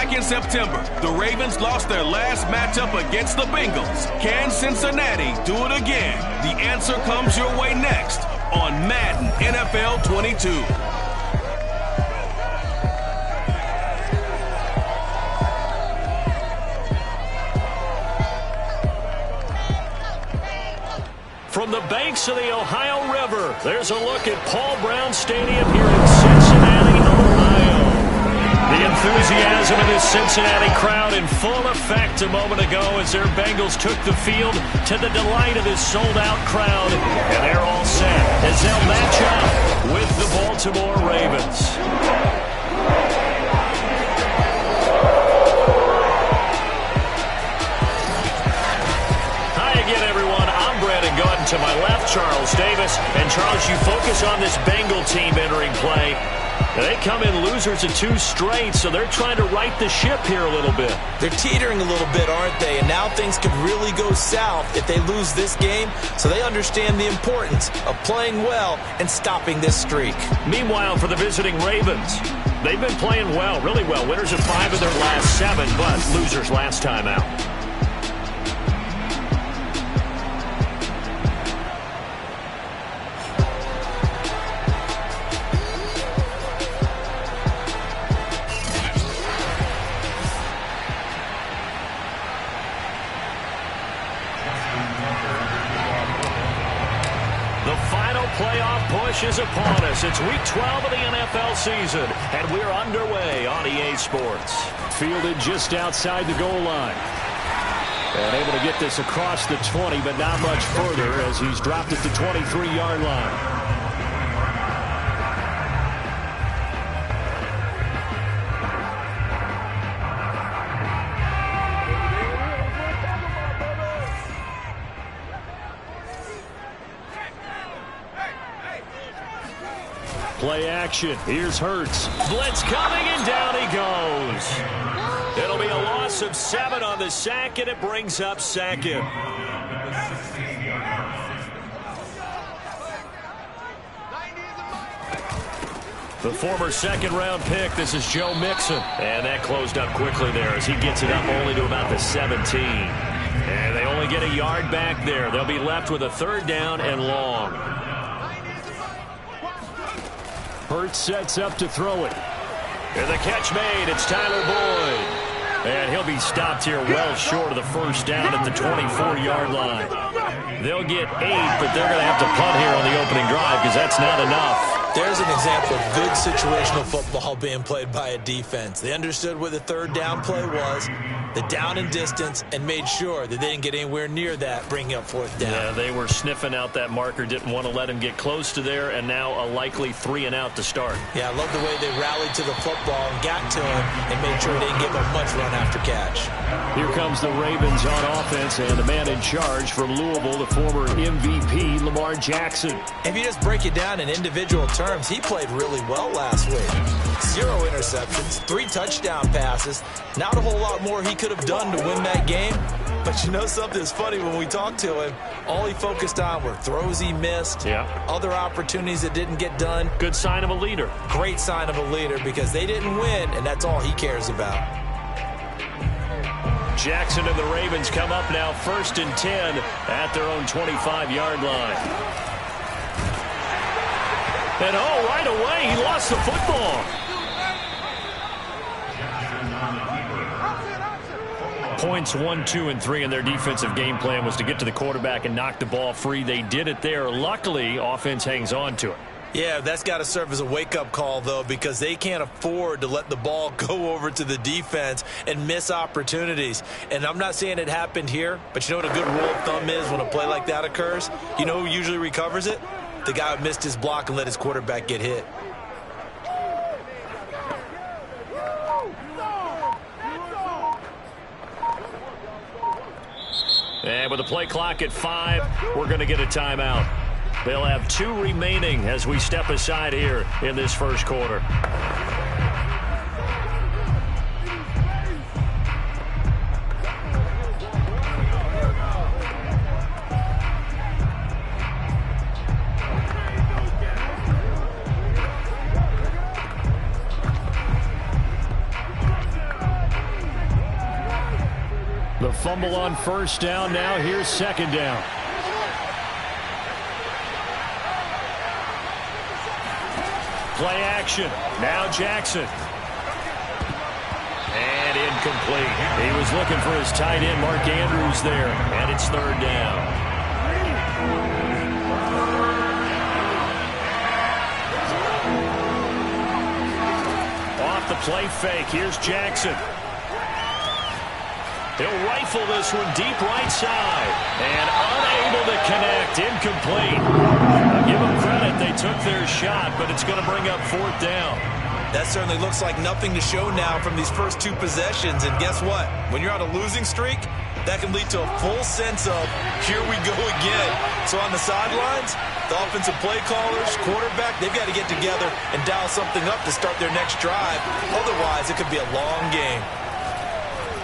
back in September, the Ravens lost their last matchup against the Bengals. Can Cincinnati do it again? The answer comes your way next on Madden NFL 22. From the banks of the Ohio River, there's a look at Paul Brown Stadium here in Cincinnati, Ohio. The enthusiasm of this Cincinnati crowd in full effect a moment ago as their Bengals took the field to the delight of this sold-out crowd. And they're all set as they'll match up with the Baltimore Ravens. To my left, Charles Davis. And Charles, you focus on this Bengal team entering play. They come in losers of 2 straight, so they're trying to right the ship here a little bit. They're teetering a little bit, aren't they? And now things could really go south if they lose this game. So they understand the importance of playing well and stopping this streak. Meanwhile, for the visiting Ravens, they've been playing well, really well. Winners of 5 of their last 7, but losers last time out. Is upon us. It's week 12 of the NFL season, and we're underway on EA Sports. Fielded just outside the goal line. And able to get this across the 20, but not much further as he's dropped at the 23-yard line. Play action. Here's Hurts. Blitz coming, and down he goes. It'll be a loss of 7 on the sack, and it brings up second. The former second-round pick, this is Joe Mixon. And that closed up quickly there as he gets it up only to about the 17. And they only get a yard back there. They'll be left with a 3rd down and long. Hurts sets up to throw it. And the catch made. It's Tyler Boyd. And he'll be stopped here well short of the 1st down at the 24-yard line. They'll get 8, but they're going to have to punt here on the opening drive because that's not enough. There's an example of good situational football being played by a defense. They understood where the 3rd down play was, the down and distance, and made sure that they didn't get anywhere near that, bringing up 4th down. Yeah, they were sniffing out that marker, didn't want to let him get close to there, and now a likely 3 and out to start. Yeah, I love the way they rallied to the football and got to him and made sure they didn't give him much run after catch. Here comes the Ravens on offense, and the man in charge from Louisville, the former MVP, Lamar Jackson. If you just break it down in individual terms, he played really well last week. 0 interceptions, 3 touchdown passes. Not a whole lot more he could have done to win that game. But you know something's funny, when we talked to him, all he focused on were throws he missed, other opportunities that didn't get done. Good sign of a leader. Great sign of a leader because they didn't win, and that's all he cares about. Jackson and the Ravens come up now 1st and 10 at their own 25-yard line. And right away, he lost the football. Points 1, 2, and 3 in their defensive game plan was to get to the quarterback and knock the ball free. They did it there. Luckily, offense hangs on to it. Yeah, that's got to serve as a wake-up call, though, because they can't afford to let the ball go over to the defense and miss opportunities. And I'm not saying it happened here, but you know what a good rule of thumb is when a play like that occurs? You know who usually recovers it? The guy who missed his block and let his quarterback get hit. And with the play clock at 5, we're going to get a timeout. They'll have 2 remaining as we step aside here in this 1st quarter. The fumble on first down. Now here's second down. Play action. Now Jackson. And incomplete. He was looking for his tight end, Mark Andrews, there. And it's third down. Off the play fake. Here's Jackson. He'll rifle this one deep right side. And unable to connect. Incomplete. I'll give them credit. They took their shot, but it's going to bring up fourth down. That certainly looks like nothing to show now from these first two possessions. And guess what? When you're on a losing streak, that can lead to a full sense of, here we go again. So on the sidelines, the offensive play callers, quarterback, they've got to get together and dial something up to start their next drive. Otherwise, it could be a long game.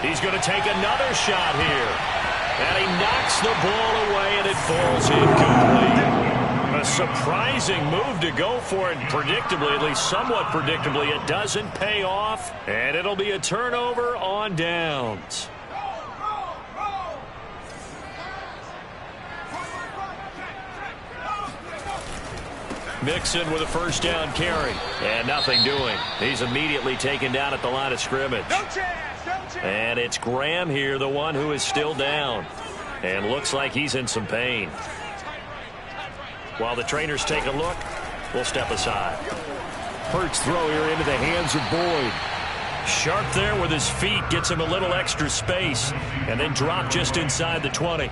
He's going to take another shot here. And he knocks the ball away, and it falls incomplete. A surprising move to go for it. Predictably, at least somewhat predictably, it doesn't pay off. And it'll be a turnover on downs. Mixon with a first down carry. And nothing doing. He's immediately taken down at the line of scrimmage. No chance. And it's Graham here, the one who is still down. And looks like he's in some pain. While the trainers take a look, we'll step aside. Hurts throw here into the hands of Boyd. Sharp there with his feet, gets him a little extra space, and then drop just inside the 20.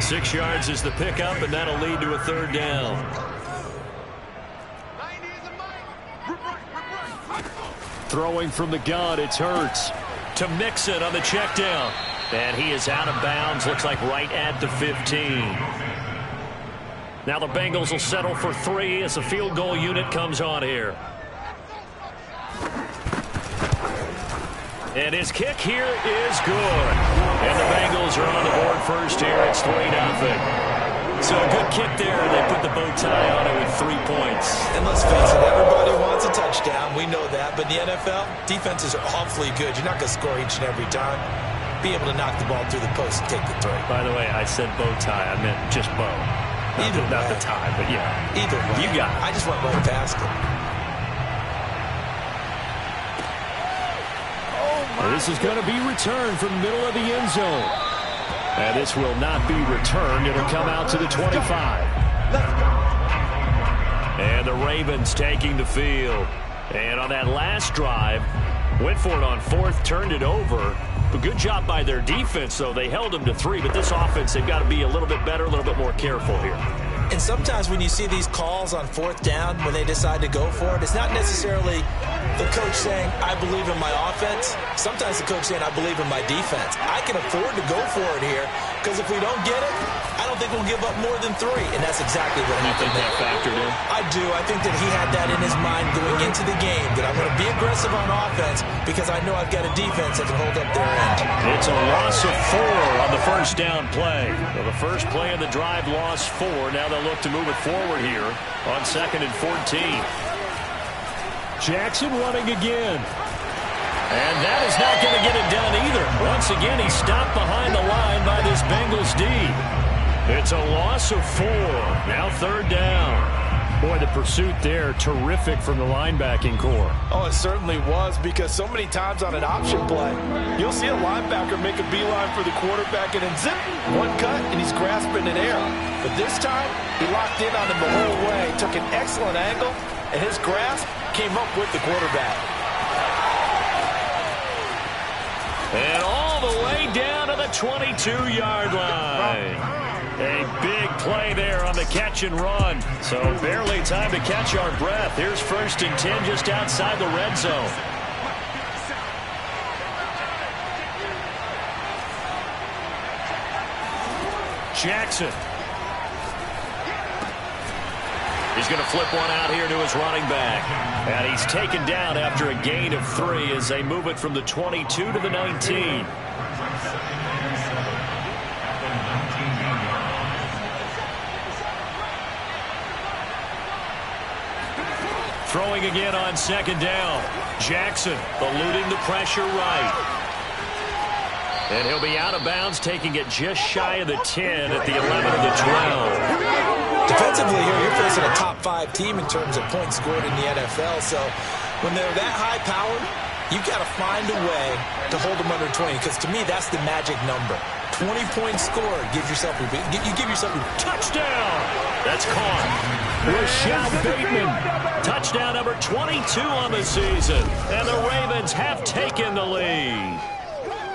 6 yards is the pickup, and that'll lead to a third down. Throwing from the gun, it's Hurts. To Mixon on the check down. And he is out of bounds, looks like right at the 15. Now the Bengals will settle for 3 as the field goal unit comes on here. And his kick here is good. And the Bengals are on the board first here. It's 3-0. So a good kick there. They put the bow tie on it with 3 points. And let's face it, everybody wants a touchdown. We know that. But in the NFL, defenses are awfully good. You're not going to score each and every time. Be able to knock the ball through the post and take the throw. By the way, I said bow tie. I meant just bow. Not the tie, but yeah. Either way. You got it. I just went right past it. This is going to be returned from the middle of the end zone. And this will not be returned. It'll come out to the 25. And the Ravens taking the field. And on that last drive, went for it on fourth, turned it over. But good job by their defense, though. They held them to 3, but this offense, they've got to be a little bit better, a little bit more careful here. And sometimes when you see these calls on fourth down, when they decide to go for it, it's not necessarily the coach saying, I believe in my offense. Sometimes the coach saying, I believe in my defense. I can afford to go for it here, because if we don't get it, I don't think we'll give up more than 3. And that's exactly what happened there. You think that factored in? I do. I think that he had that in his mind going into the game, that I'm going to be aggressive on offense because I know I've got a defense that can hold up their end. It's a loss of 4 on the first down play. Well, the first play of the drive lost 4. Now they'll look to move it forward here on 2nd and 14. Jackson running again. And that is not going to get it done either. Once again, he's stopped behind the line by this Bengals D. It's a loss of 4. Now third down. Boy, the pursuit there, terrific from the linebacking core. Oh, it certainly was, because so many times on an option play, you'll see a linebacker make a beeline for the quarterback and then zip, one cut, and he's grasping an air. But this time, he locked in on him the whole way, took an excellent angle, and his grasp came up with the quarterback. And all the way down to the 22-yard line. A big play there on the catch and run. So barely time to catch our breath. Here's 1st and 10 just outside the red zone. Jackson. He's going to flip one out here to his running back. And he's taken down after a gain of 3 as they move it from the 22 to the 19. Throwing again on 2nd down. Jackson eluding the pressure right. And he'll be out of bounds, taking it just shy of the 10 at the 11 of the 12. Defensively here, you're facing a top 5 team in terms of points scored in the NFL. So when they're that high-powered, you've got to find a way to hold them under 20, because to me, that's the magic number. 20 points scored. You give yourself a touchdown. That's caught. Rashad Bateman. Touchdown number 22 on the season. And the Ravens have taken the lead.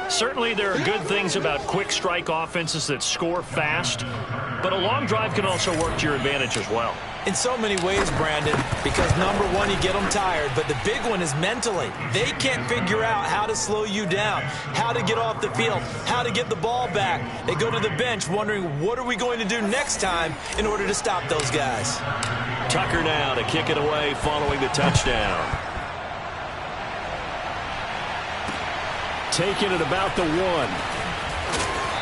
Certainly there are good things about quick strike offenses that score fast, but a long drive can also work to your advantage as well. In so many ways, Brandon, because number one, you get them tired, but the big one is mentally. They can't figure out how to slow you down, how to get off the field, how to get the ball back. They go to the bench wondering, what are we going to do next time in order to stop those guys? Tucker now to kick it away following the touchdown. Taking it about the 1.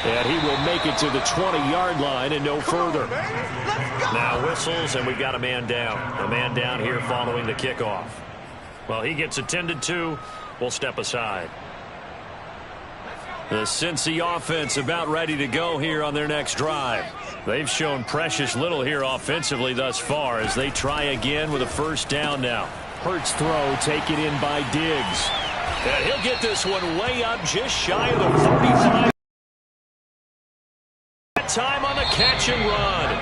And he will make it to the 20-yard line and no further. Now whistles, and we've got a man down. A man down here following the kickoff. Well, he gets attended to. We'll step aside. The Cincy offense about ready to go here on their next drive. They've shown precious little here offensively thus far as they try again with a first down now. Hurts throw, take it in by Diggs. And he'll get this one way up just shy of the 35. That time on the catch and run.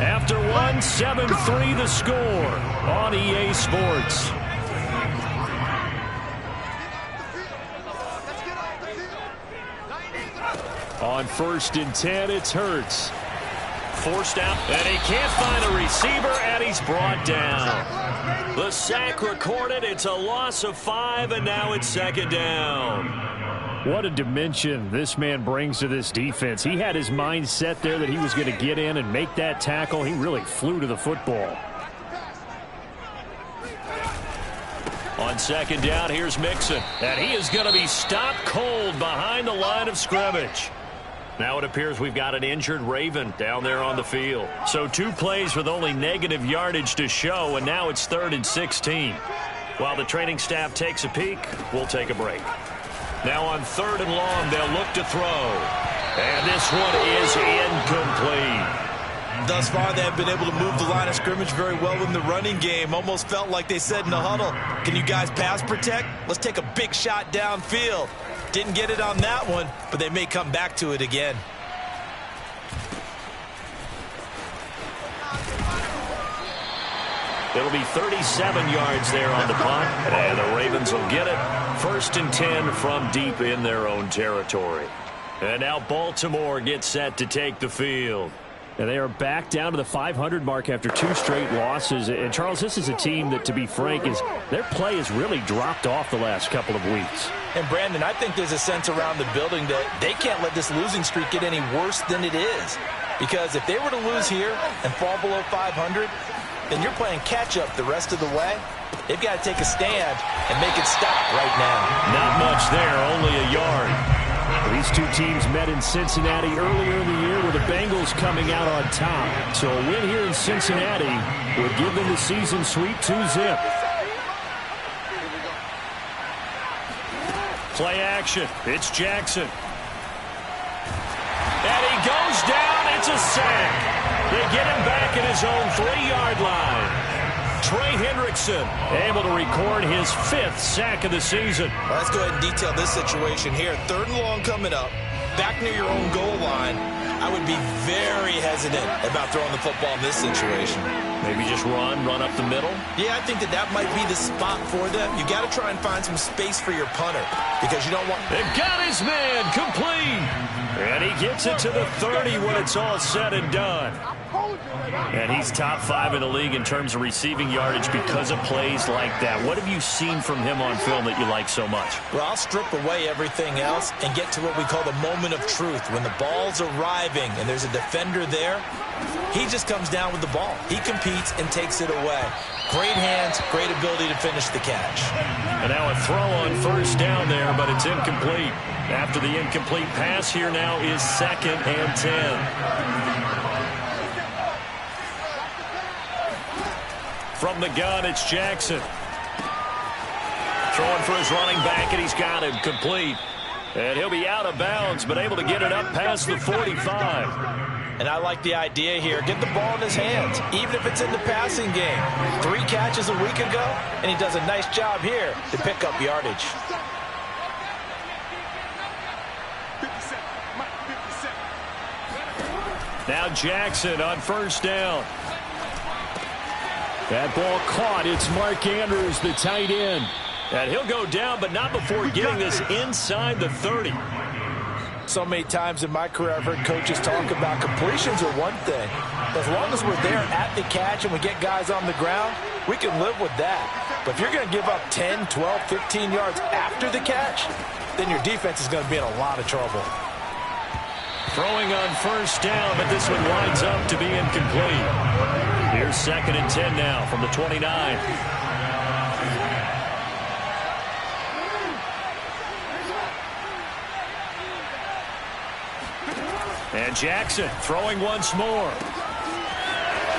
After one, 7-3 the score on EA Sports. On 1st and 10, it's Hurts. Forced out, and he can't find a receiver, and he's brought down. The sack recorded. It's a loss of 5, and now it's 2nd down. What a dimension this man brings to this defense. He had his mind set there that he was going to get in and make that tackle. He really flew to the football. On 2nd down, here's Mixon, and he is going to be stopped cold behind the line of scrimmage. Now it appears we've got an injured Raven down there on the field. So 2 plays with only negative yardage to show, and now it's 3rd and 16. While the training staff takes a peek, we'll take a break. Now on 3rd and long, they'll look to throw. And this one is incomplete. Thus far, they have been able to move the line of scrimmage very well in the running game. Almost felt like they said in the huddle, can you guys pass protect? Let's take a big shot downfield. Didn't get it on that one, but they may come back to it again. It'll be 37 yards there on the punt, and the Ravens will get it. 1st and 10 from deep in their own territory. And now Baltimore gets set to take the field. And they are back down to the 500 mark after 2 straight losses. And, Charles, this is a team that, to be frank, their play has really dropped off the last couple of weeks. And, Brandon, I think there's a sense around the building that they can't let this losing streak get any worse than it is. Because if they were to lose here and fall below 500, then you're playing catch-up the rest of the way. They've got to take a stand and make it stop right now. Not much there, only a yard. These 2 teams met in Cincinnati earlier in the year with the Bengals coming out on top. So a win here in Cincinnati would give them the season sweep 2-zip. Play action. It's Jackson. And he goes down. It's a sack. They get him back at his own 3-yard line. Trey Hendrickson able to record his 5th sack of the season. Well, let's go ahead and detail this situation here. 3rd and long coming up, back near your own goal line. I would be very hesitant about throwing the football in this situation. Maybe just run up the middle? Yeah, I think that might be the spot for them. You got to try and find some space for your punter because you don't want... They've got his man complete. And he gets it to the 30 when it's all said and done. And he's top 5 in the league in terms of receiving yardage because of plays like that. What have you seen from him on film that you like so much? Well, I'll strip away everything else and get to what we call the moment of truth. When the ball's arriving and there's a defender there, he just comes down with the ball. He competes and takes it away. Great hands, great ability to finish the catch. And now a throw on 1st down there, but it's incomplete. After the incomplete pass, here now is 2nd and 10. From the gun, it's Jackson. Throwing for his running back, and he's got him complete. And he'll be out of bounds, but able to get it up past the 45. And I like the idea here. Get the ball in his hands, even if it's in the passing game. 3 catches a week ago, and he does a nice job here to pick up yardage. Now Jackson on first down. That ball caught. It's Mark Andrews, the tight end. And he'll go down, but not before getting this inside the 30. So many times in my career I've heard coaches talk about completions are one thing. As long as we're there at the catch and we get guys on the ground, we can live with that. But if you're going to give up 10, 12, 15 yards after the catch, then your defense is going to be in a lot of trouble. Throwing on first down, but this one winds up to be incomplete. Here's 2nd and 10 now from the 29. And Jackson throwing once more.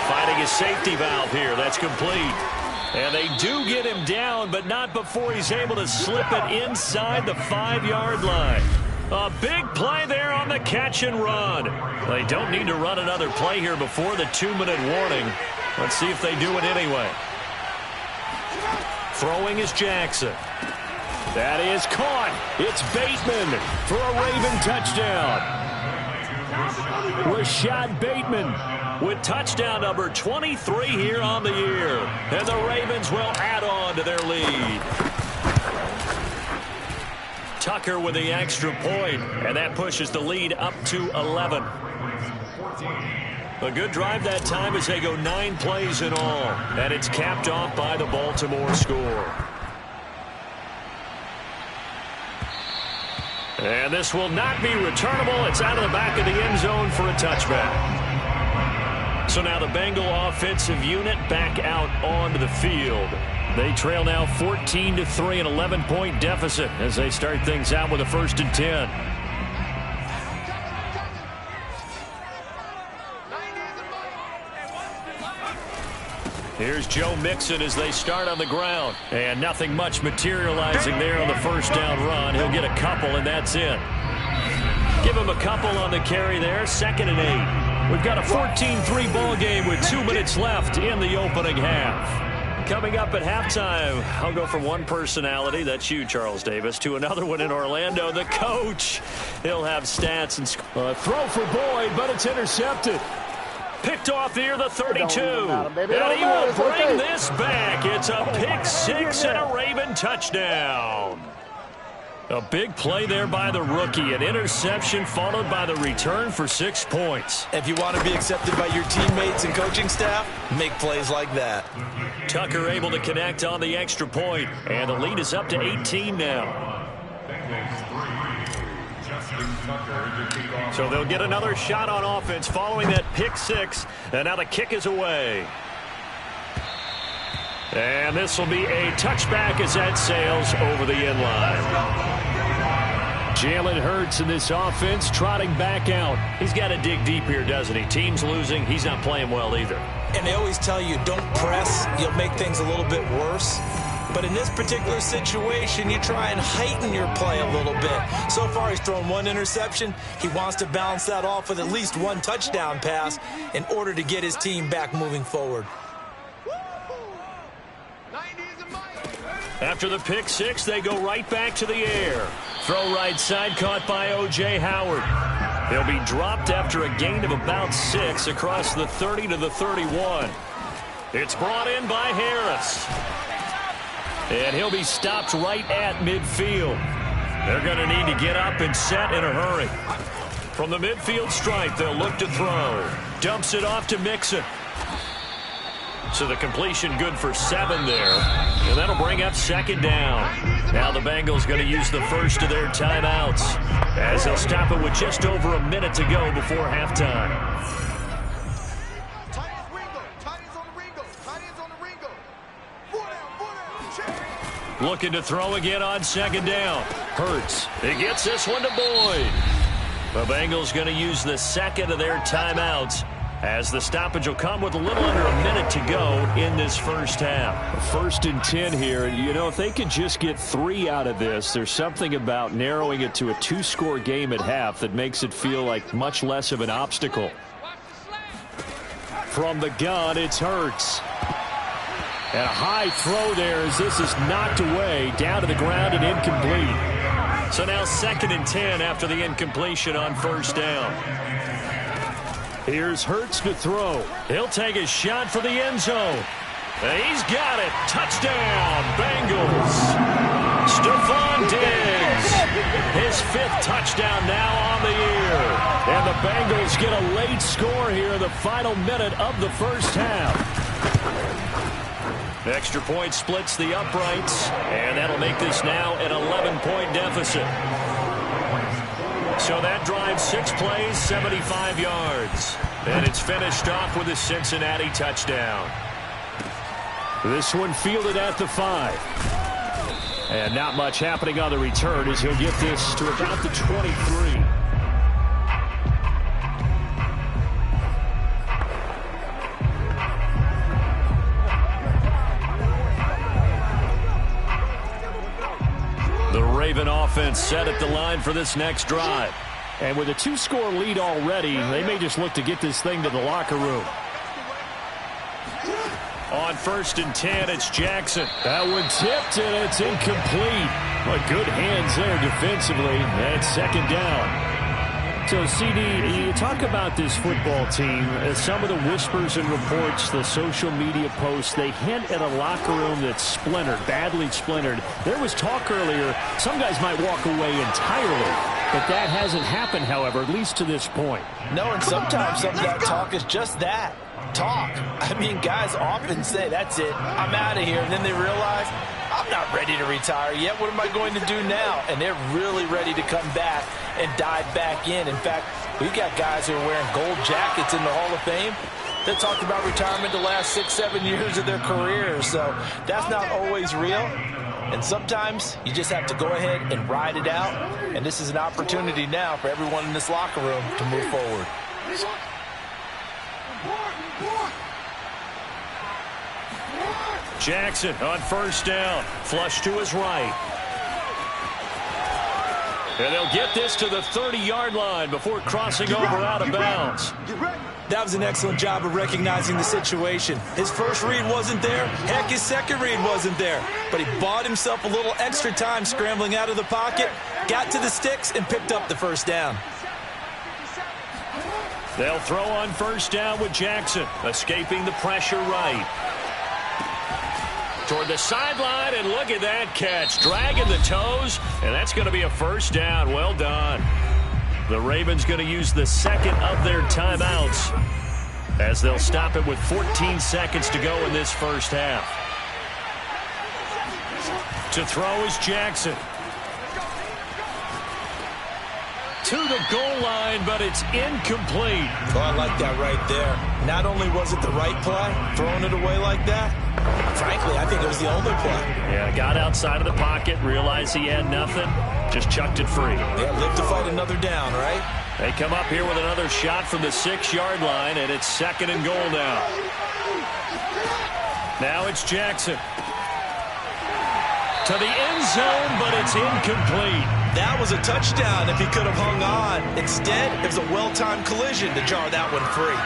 Finding his safety valve here. That's complete. And they do get him down, but not before he's able to slip it inside the 5-yard line. A big play there on the catch and run. They don't need to run another play here before the 2-minute warning. Let's see if they do it anyway. Throwing is Jackson. That is caught. It's Bateman for a Raven touchdown. Rashad Bateman with touchdown number 23 here on the year. And the Ravens will add on to their lead. Tucker with the extra point, and that pushes the lead up to 11. A good drive that time as they go 9 plays in all, and it's capped off by the Baltimore score. And this will not be returnable. It's out of the back of the end zone for a touchback. So now the Bengal offensive unit back out onto the field. They trail now 14-3, an 11-point deficit as they start things out with a 1st and 10. Here's Joe Mixon as they start on the ground. And nothing much materializing there on the first down run. He'll get a couple, and that's it. Give him a couple on the carry there. 2nd and 8. We've got a 14-3 ball game with 2 minutes left in the opening half. Coming up at halftime, I'll go from one personality, that's you, Charles Davis, to another one in Orlando, the coach. He'll have stats and throw for Boyd, but it's intercepted. Picked off near the 32. And he will bring this back. It's a pick 6 and a Raven touchdown. A big play there by the rookie. An interception followed by the return for 6 points. If you want to be accepted by your teammates and coaching staff, make plays like that. Tucker able to connect on the extra point, and the lead is up to 18 now. So they'll get another shot on offense following that pick 6, and now the kick is away. And this will be a touchback as that sails over the end line. Jalen Hurts in this offense trotting back out. He's got to dig deep here, doesn't he? Team's losing. He's not playing well either. And they always tell you, don't press. You'll make things a little bit worse. But in this particular situation, you try and heighten your play a little bit. So far, he's thrown 1 interception. He wants to balance that off with at least 1 touchdown pass in order to get his team back moving forward. After the pick 6, they go right back to the air. Throw right side caught by O.J. Howard. He'll be dropped after a gain of about 6 across the 30 to the 31. It's brought in by Harris. And he'll be stopped right at midfield. They're going to need to get up and set in a hurry. From the midfield stripe, they'll look to throw. Dumps it off to Mixon. So the completion good for 7 there. And that'll bring up 2nd down. Now the Bengals going to use the first of their timeouts as they'll stop it with just over a minute to go before halftime. Looking to throw again on 2nd down. Hurts. He gets this one to Boyd. The Bengals going to use the 2nd of their timeouts as the stoppage will come with a little under a minute to go in this first half. 1st and 10 here. You know, if they could just get 3 out of this, there's something about narrowing it to a 2-score game at half that makes it feel like much less of an obstacle. From the gun, it's Hurts. And a high throw there as this is knocked away, down to the ground and incomplete. So now 2nd and 10 after the incompletion on 1st down. Here's Hurts to throw. He'll take a shot for the end zone. He's got it. Touchdown, Bengals. Stephon Diggs. His 5th touchdown now on the year. And the Bengals get a late score here in the final minute of the first half. Extra point splits the uprights, and that'll make this now an 11-point deficit. So that drives 6 plays, 75 yards. And it's finished off with a Cincinnati touchdown. This one fielded at the 5. And not much happening on the return as he'll get this to about the 23. The Raven offense set at the line for this next drive. And with a 2-score lead already, they may just look to get this thing to the locker room. On 1st and 10, it's Jackson. That one tipped, and it's incomplete. But good hands there defensively. And 2nd down. So, CD, you talk about this football team. Some of the whispers and reports, the social media posts, they hint at a locker room that's splintered, badly splintered. There was talk earlier, some guys might walk away entirely. But that hasn't happened, however, at least to this point. No, and sometimes some of that talk is just that. Talk. I mean, guys often say, that's it, I'm out of here. And then they realize, I'm not ready to retire yet. What am I going to do now? And they're really ready to come back and dive back in. In fact, we've got guys who are wearing gold jackets in the Hall of Fame that talked about retirement the last 6-7 years of their careers. So that's not always real. And sometimes you just have to go ahead and ride it out. And this is an opportunity now for everyone in this locker room to move forward. Jackson on 1st down. Flush to his right. And they'll get this to the 30-yard line before crossing over out of bounds. That was an excellent job of recognizing the situation. His first read wasn't there. Heck, his second read wasn't there. But he bought himself a little extra time scrambling out of the pocket, got to the sticks, and picked up the 1st down. They'll throw on 1st down with Jackson, escaping the pressure right. Toward the sideline, and look at that catch. Dragging the toes, and that's going to be a 1st down. Well done. The Ravens going to use the 2nd of their timeouts as they'll stop it with 14 seconds to go in this first half. To throw is Jackson. To the goal line, but it's incomplete. Oh, I like that right there. Not only was it the right play, throwing it away like that, frankly, I think it was the only play. Yeah, got outside of the pocket, realized he had nothing, just chucked it free. Yeah, live to fight another down, right? They come up here with another shot from the 6-yard line, and it's 2nd and goal now. Now it's Jackson. To the end zone, but it's incomplete. That was a touchdown if he could have hung on. Instead, it was a well-timed collision to jar that one free.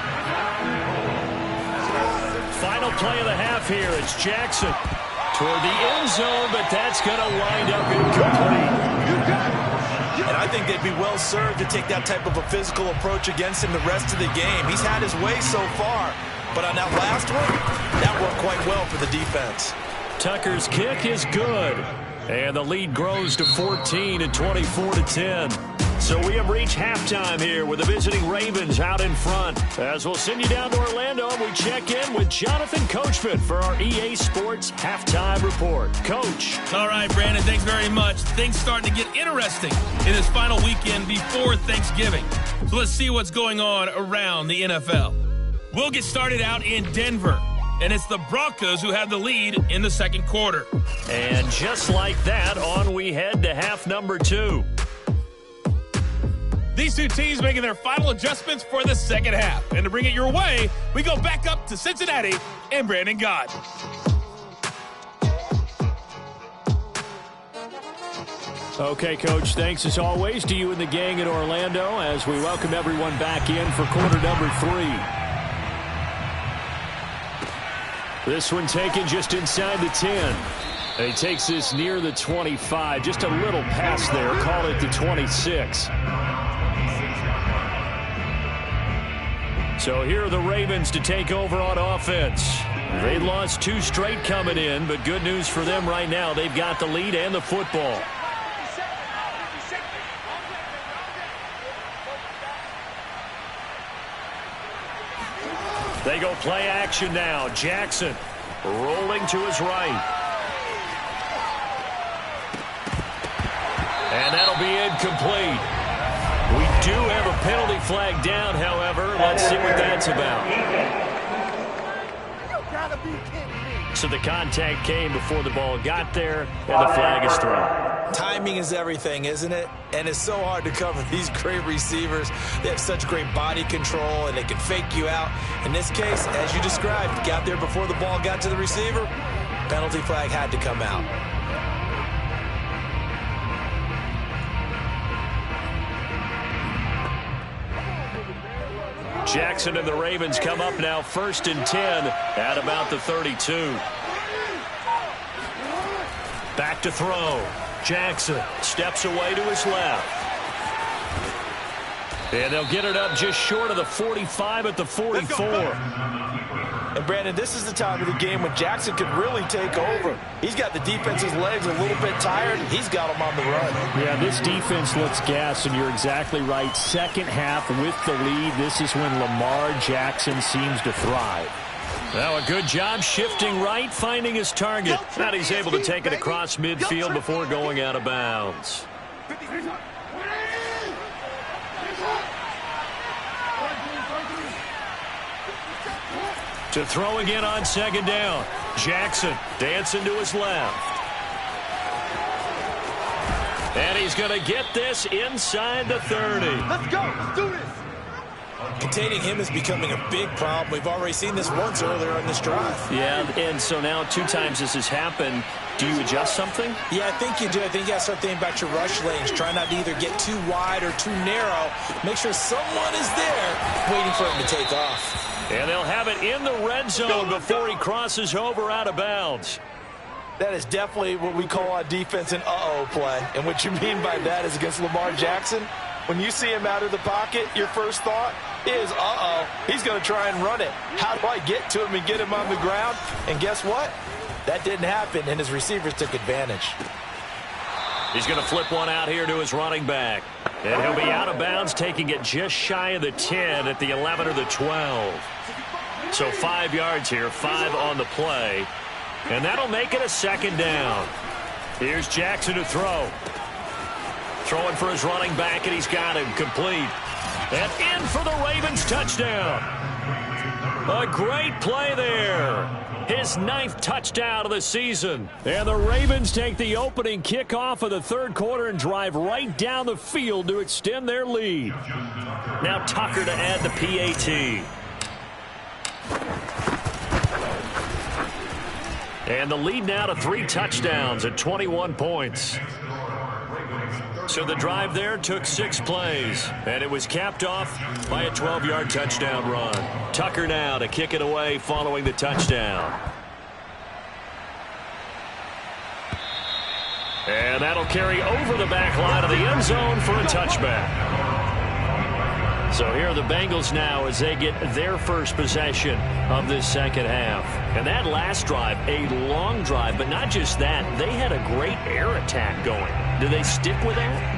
Final play of the half here. It's Jackson toward the end zone, but that's going to wind up incomplete. And I think they'd be well served to take that type of a physical approach against him the rest of the game. He's had his way so far, but on that last one, that worked quite well for the defense. Tucker's kick is good. And the lead grows to 14 and 24-10. So we have reached halftime here with the visiting Ravens out in front. As we'll send you down to Orlando, we check in with Jonathan Coachman for our EA Sports Halftime Report. Coach. All right, Brandon, thanks very much. Things starting to get interesting in this final weekend before Thanksgiving. So let's see what's going on around the NFL. We'll get started out in Denver. And it's the Broncos who have the lead in the 2nd quarter. And just like that, on we head to half number 2. These two teams making their final adjustments for the second half. And to bring it your way, we go back up to Cincinnati and Brandon Gott. Okay, Coach, thanks as always to you and the gang in Orlando as we welcome everyone back in for quarter number 3. This one taken just inside the 10. And he takes this near the 25. Just a little pass there. Call it the 26. So here are the Ravens to take over on offense. They lost 2 straight coming in, but good news for them right now. They've got the lead and the football. They go play action now. Jackson rolling to his right. And that'll be incomplete. We do have a penalty flag down, however. Let's see what that's about. So the contact came before the ball got there, and the flag is thrown. Timing is everything, isn't it? And it's so hard to cover these great receivers. They have such great body control, and they can fake you out. In this case, as you described, got there before the ball got to the receiver. Penalty flag had to come out. Jackson and the Ravens come up now 1st and 10 at about the 32. Back to throw. Jackson steps away to his left. And they'll get it up just short of the 45 at the 44. And, Brandon, this is the time of the game when Jackson could really take over. He's got the defense's legs a little bit tired. He's got them on the run. Yeah, this defense looks gassed, and you're exactly right. Second half with the lead, this is when Lamar Jackson seems to thrive. Now a good job shifting right, finding his target. Now he's able to take it across midfield before going out of bounds. To throw again on second down. Jackson dancing to his left. And he's going to get this inside the 30. Let's go. Let's do this. Containing him is becoming a big problem. We've already seen this once earlier on this drive. Yeah, and so now 2 times this has happened. Do you adjust something? Yeah, I think you do. I think you got to start thinking about your rush lanes. Try not to either get too wide or too narrow. Make sure someone is there waiting for him to take off. And they'll have it in the red zone before he crosses over out of bounds. That is definitely what we call on defense an uh-oh play. And what you mean by that is against Lamar Jackson, when you see him out of the pocket, your first thought is, uh-oh, he's going to try and run it. How do I get to him and get him on the ground? And guess what? That didn't happen, and his receivers took advantage. He's going to flip one out here to his running back. And he'll be out of bounds, taking it just shy of the 10 at the 11 or the 12. So 5 yards here, 5 on the play. And that'll make it a second down. Here's Jackson to throw. Throwing for his running back, and he's got him complete. And in for the Ravens touchdown. A great play there. His 9th touchdown of the season. And the Ravens take the opening kickoff of the third quarter and drive right down the field to extend their lead. Now Tucker to add the PAT. And the lead now to 3 touchdowns at 21 points. So the drive there took 6 plays, and it was capped off by a 12-yard touchdown run. Tucker now to kick it away following the touchdown. And that'll carry over the back line of the end zone for a touchback. So here are the Bengals now as they get their first possession of this second half. And that last drive, a long drive, but not just that. They had a great air attack going. Do they stick with that?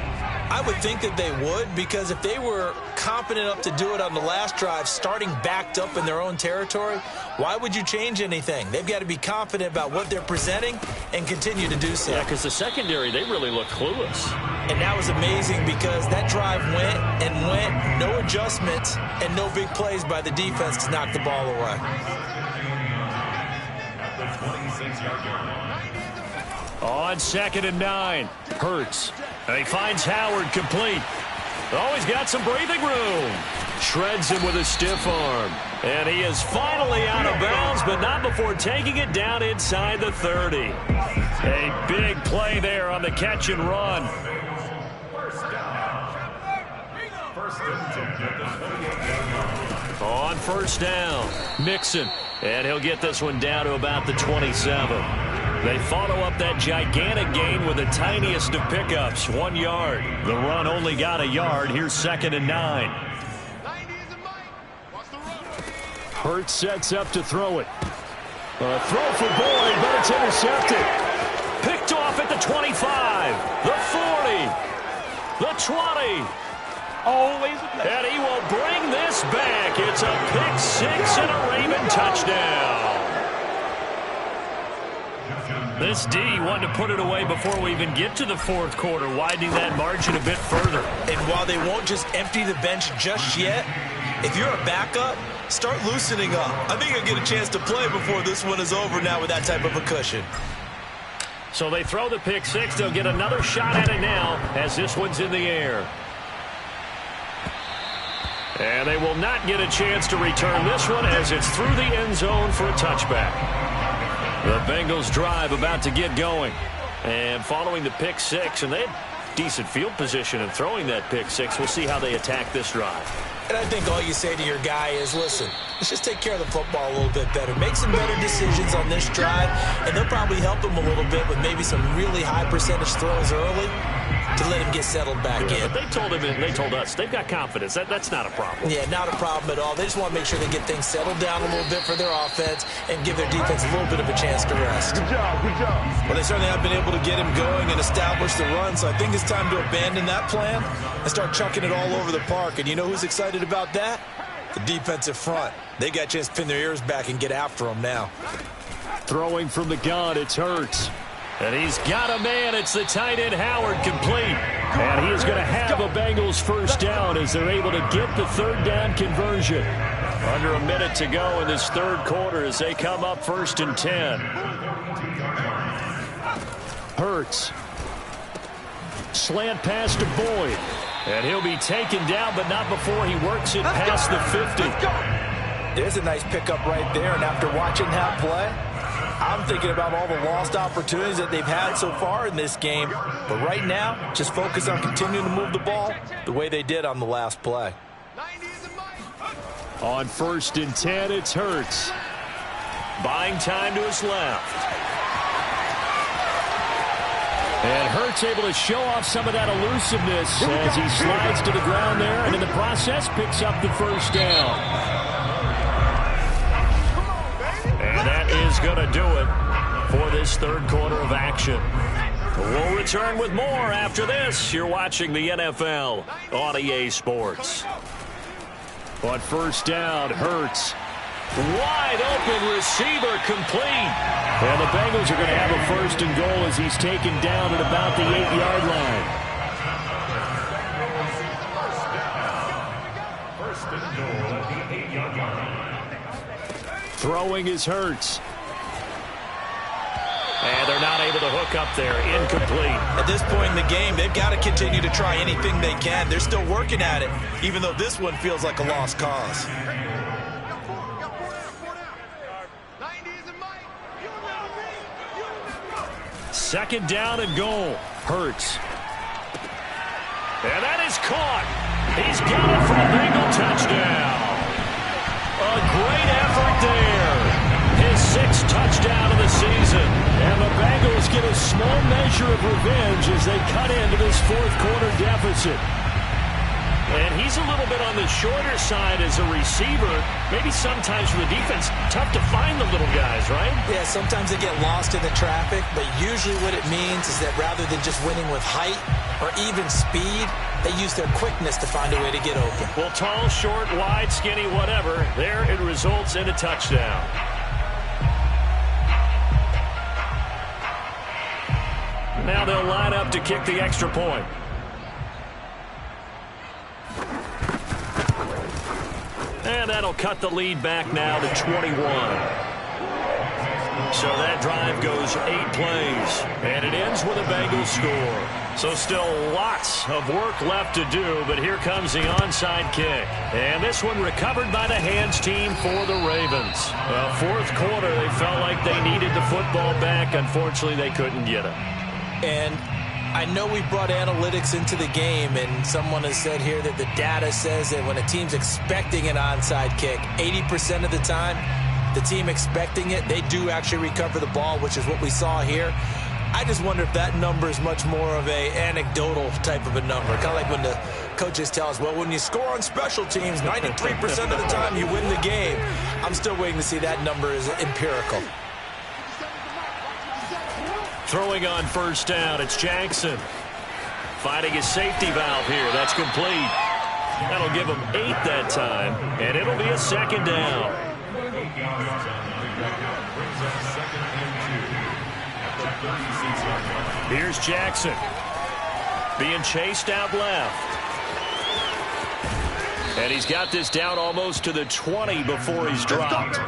I would think that they would, because if they were competent enough to do it on the last drive, starting backed up in their own territory, why would you change anything? They've got to be confident about what they're presenting and continue to do so. Yeah, because the secondary, they really look clueless. And that was amazing because that drive went and went, no adjustments and no big plays by the defense to knock the ball away. On 2nd and 9, Hurts. And he finds Howard complete. Oh, he's got some breathing room. Shreds him with a stiff arm. And he is finally out of bounds, but not before taking it down inside the 30. A big play there on the catch and run. On first down, Mixon. And he'll get this one down to about the 27. They follow up that gigantic gain with the tiniest of pickups, 1 yard. The run only got a yard. Here's 2nd and 9. Hurts sets up to throw it. A throw for Boyd, but it's intercepted. Picked off at the 25, the 40, the 20. Always a play. And he will bring this back. It's a pick six and a Raven touchdown. This D wanted to put it away before we even get to the fourth quarter, widening that margin a bit further. And while they won't just empty the bench just yet, if you're a backup, start loosening up. I think you'll get a chance to play before this one is over now with that type of a cushion. So they throw the pick six. They'll get another shot at it now as this one's in the air. And they will not get a chance to return this one as it's through the end zone for a touchback. The Bengals drive about to get going. And following the pick six, and they had decent field position in throwing that pick six. We'll see how they attack this drive. And I think all you say to your guy is, listen, let's just take care of the football a little bit better. Make some better decisions on this drive, and they'll probably help him a little bit with maybe some really high percentage throws early to let him get settled back in. But they told him and they told us they've got confidence. That's not a problem. Yeah, not a problem at all. They just want to make sure they get things settled down a little bit for their offense and give their defense a little bit of a chance to rest. Good job, good job. Well, they certainly have been able to get him going and establish the run, so I think it's time to abandon that plan and start chucking it all over the park. And you know who's excited about that? The defensive front. They got a chance to pin their ears back and get after him now. Throwing from the gun, it's Hurts. And he's got a man. It's the tight end Howard complete. And he is going to have a Bengals first down as they're able to get the third down conversion. Under a minute to go in this third quarter as they come up 1st and 10. Hurts. Slant pass to Boyd. And he'll be taken down, but not before he works it past the 50. There's a nice pickup right there, and after watching that play, I'm thinking about all the lost opportunities that they've had so far in this game. But right now, just focus on continuing to move the ball the way they did on the last play. On 1st and 10, it's Hurts. Buying time to his left. And Hurts able to show off some of that elusiveness as he slides to the ground there, and in the process picks up the first down. And that is going to do it for this third quarter of action. We'll return with more after this. You're watching the NFL on EA Sports. On first down, Hurts. Wide open receiver complete. And the Bengals are going to have a 1st and goal as he's taken down at about the 8-yard line. First and goal at the 8-yard line. Throwing is Hurts. And they're not able to hook up there. Incomplete. At this point in the game, they've got to continue to try anything they can. They're still working at it, even though this one feels like a lost cause. Second down and goal. Hurts. And that is caught. He's got it for a Bengal touchdown. A great effort there. His 6th touchdown of the season. And the Bengals get a small measure of revenge as they cut into this fourth quarter deficit. And he's a little bit on the shorter side as a receiver. Maybe sometimes for the defense, tough to find the little guys, right? Yeah, sometimes they get lost in the traffic, but usually what it means is that rather than just winning with height or even speed, they use their quickness to find a way to get open. Well, tall, short, wide, skinny, whatever, there it results in a touchdown. Now they'll line up to kick the extra point. And that'll cut the lead back now to 21. So that drive goes 8 plays, and it ends with a Bengals score. So still lots of work left to do, but here comes the onside kick. And this one recovered by the hands team for the Ravens. Well, fourth quarter, they felt like they needed the football back. Unfortunately, they couldn't get it. And I know we brought analytics into the game, and someone has said here that the data says that when a team's expecting an onside kick, 80% of the time, the team expecting it, they do actually recover the ball, which is what we saw here. I just wonder if that number is much more of a anecdotal type of a number. Kind of like when the coaches tell us, well, when you score on special teams, 93% of the time you win the game. I'm still waiting to see that number is empirical. Throwing on first down, it's Jackson. Finding his safety valve here. That's complete. That'll give him 8 that time, and it'll be a second down. Here's Jackson. Being chased out left. And he's got this down almost to the 20 before he's dropped.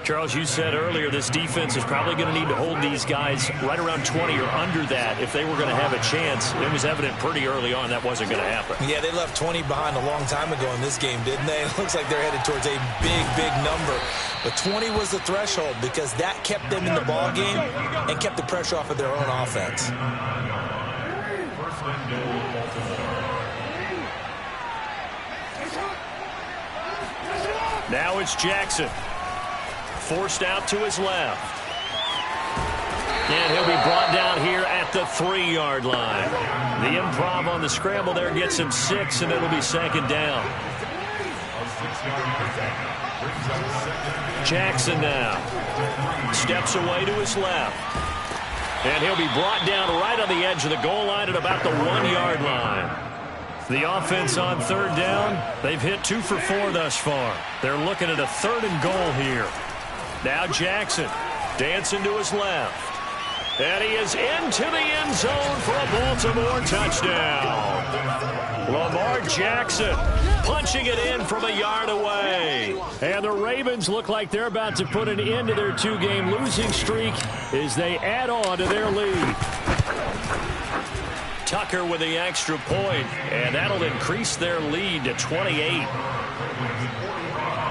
Charles, you said earlier this defense is probably going to need to hold these guys right around 20 or under that if they were going to have a chance. It was evident pretty early on that wasn't going to happen. Yeah, they left 20 behind a long time ago in this game, didn't they? It looks like they're headed towards a big, big number. But 20 was the threshold because that kept them in the ball game and kept the pressure off of their own offense. Now it's Jackson. Forced out to his left. And he'll be brought down here at the 3-yard line. The improv on the scramble there gets him 6, and it'll be second down. Jackson now. Steps away to his left. And he'll be brought down right on the edge of the goal line at about the 1-yard line. The offense on third down, they've hit 2 for 4 thus far. They're looking at a 3rd and goal here. Now Jackson dancing to his left. And he is into the end zone for a Baltimore touchdown. Lamar Jackson punching it in from a yard away. And the Ravens look like they're about to put an end to their 2-game losing streak as they add on to their lead. Tucker with the extra point, and that'll increase their lead to 28.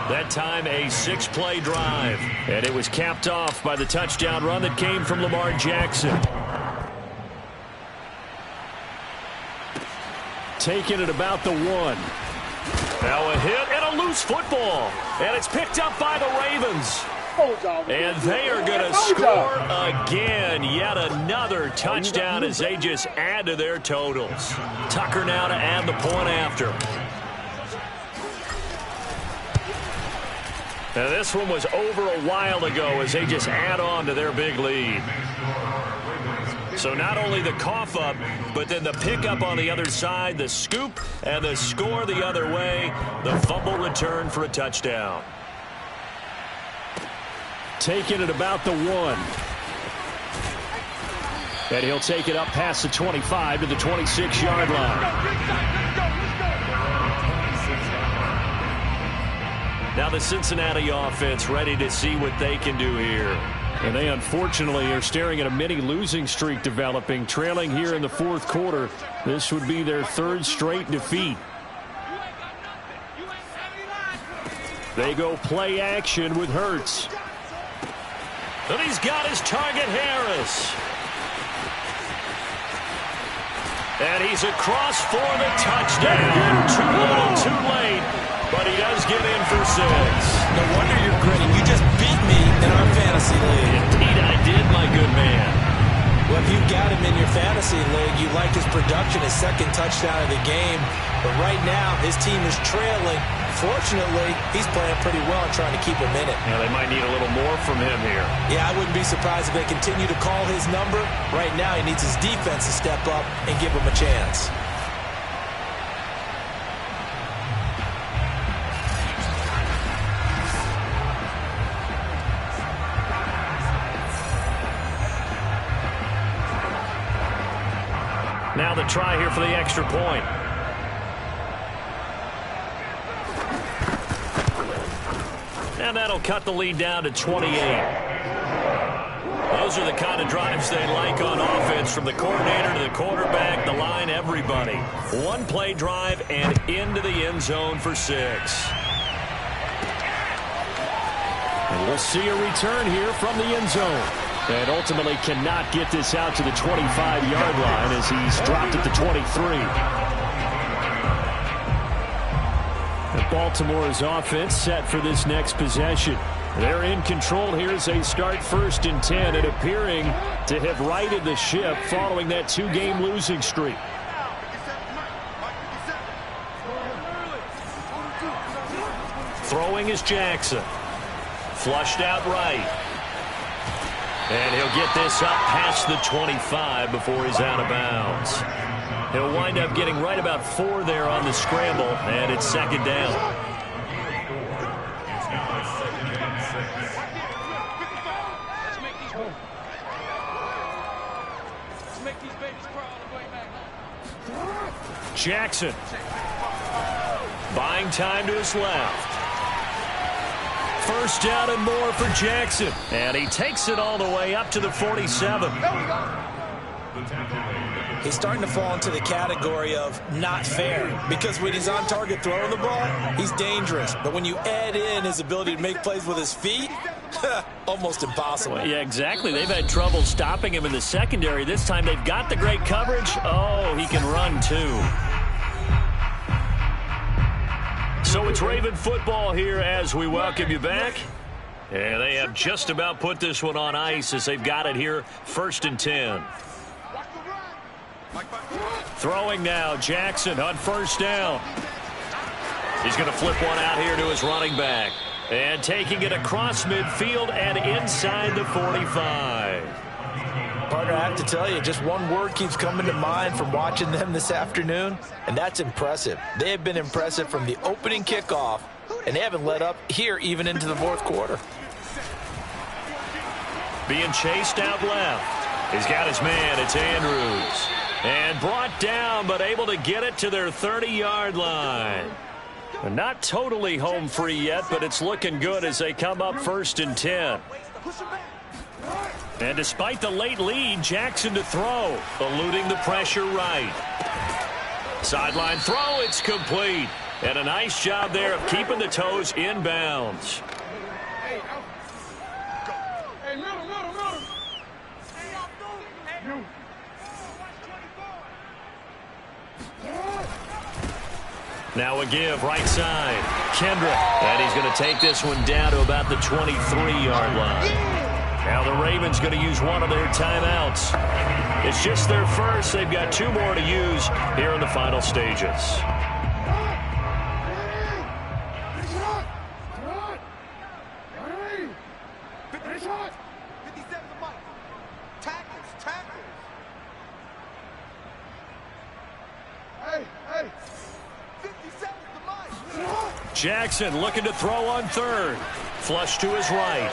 That time a 6-play drive, and it was capped off by the touchdown run that came from Lamar Jackson. Taking it about the 1. Now a hit and a loose football, and it's picked up by the Ravens. And they are going to score again. Yet another touchdown as they just add to their totals. Tucker now to add the point after. Now this one was over a while ago as they just add on to their big lead. So not only the cough up, but then the pickup on the other side, the scoop, and the score the other way. The fumble return for a touchdown. Taking it about the 1. And he'll take it up past the 25 to the 26-yard line. Now the Cincinnati offense ready to see what they can do here. And they unfortunately are staring at a mini losing streak developing, trailing here in the 4th quarter. This would be their 3rd straight defeat. They go play action with Hurts. And he's got his target, Harris. And he's across for the touchdown. Too little, too late. But he does get in for 6. No wonder you're grinning. You just beat me in our fantasy league. Indeed I did, my good man. Well, if you've got him in your fantasy league, you like his production, his 2nd touchdown of the game. But right now, his team is trailing. Fortunately, he's playing pretty well and trying to keep him in it. Yeah, they might need a little more from him here. Yeah, I wouldn't be surprised if they continue to call his number. Right now, he needs his defense to step up and give him a chance. Now the try here for the extra point. And that'll cut the lead down to 28. Those are the kind of drives they like on offense, from the coordinator to the quarterback, the line, everybody. One play drive and into the end zone for 6. And we'll see a return here from the end zone. And ultimately cannot get this out to the 25-yard line as he's dropped at the 23. And Baltimore's offense set for this next possession. They're in control here as they start 1st and 10 and appearing to have righted the ship following that 2-game losing streak. Throwing is Jackson. Flushed out right. And he'll get this up past the 25 before he's out of bounds. He'll wind up getting right about 4 there on the scramble, and it's 2nd down. Jackson buying time to his left. 1st down and more for Jackson. And he takes it all the way up to the 47. He's starting to fall into the category of not fair, because when he's on target throwing the ball, he's dangerous. But when you add in his ability to make plays with his feet, almost impossible. Yeah, exactly. They've had trouble stopping him in the secondary. This time they've got the great coverage. Oh, he can run too. So it's Raven football here as we welcome you back. And they have just about put this one on ice as they've got it here, 1st and 10. Throwing now, Jackson on 1st down. He's going to flip one out here to his running back. And taking it across midfield and inside the 45. Partner, I have to tell you, just one word keeps coming to mind from watching them this afternoon, and that's impressive. They have been impressive from the opening kickoff, and they haven't let up here even into the 4th quarter. Being chased out left. He's got his man. It's Andrews. And brought down, but able to get it to their 30-yard line. Not totally home free yet, but it's looking good as they come up 1st and 10. And despite the late lead, Jackson to throw, eluding the pressure right. Sideline throw, it's complete. And a nice job there of keeping the toes in bounds. Now a give, right side. Kendrick. And he's going to take this one down to about the 23-yard line. Now the Ravens going to use one of their timeouts. It's just their first. They've got 2 more to use here in the final stages. Jackson looking to throw on 3rd. Flush to his right.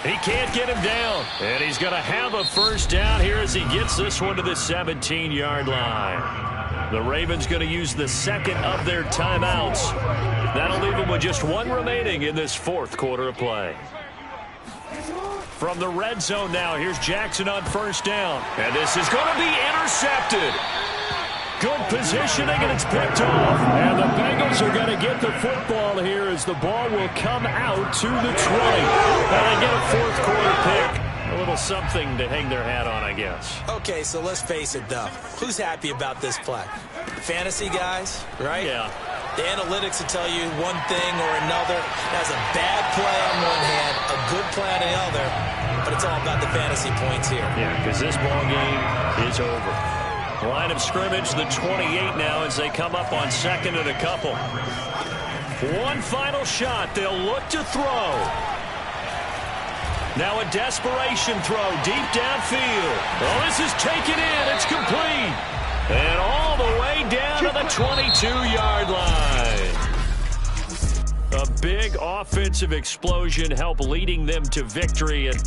He can't get him down. And he's going to have a 1st down here as he gets this one to the 17-yard line. The Ravens going to use the 2nd of their timeouts. That'll leave them with just 1 remaining in this 4th quarter of play. From the red zone now, here's Jackson on 1st down. And this is going to be intercepted. Good positioning, and it's picked off. And the Bengals are going to get the football here as the ball will come out to the 20. And they get a 4th quarter pick. A little something to hang their hat on, I guess. Okay, so let's face it, though. Who's happy about this play? Fantasy guys, right? Yeah. The analytics will tell you one thing or another. That's a bad play on one hand, a good play on the other. But it's all about the fantasy points here. Yeah, because this ball game is over. Line of scrimmage, the 28 now as they come up on 2nd and a couple. One final shot. They'll look to throw. Now a desperation throw deep downfield. Oh, this is taken in. It's complete. And all the way down to the 22-yard line. A big offensive explosion helped leading them to victory. And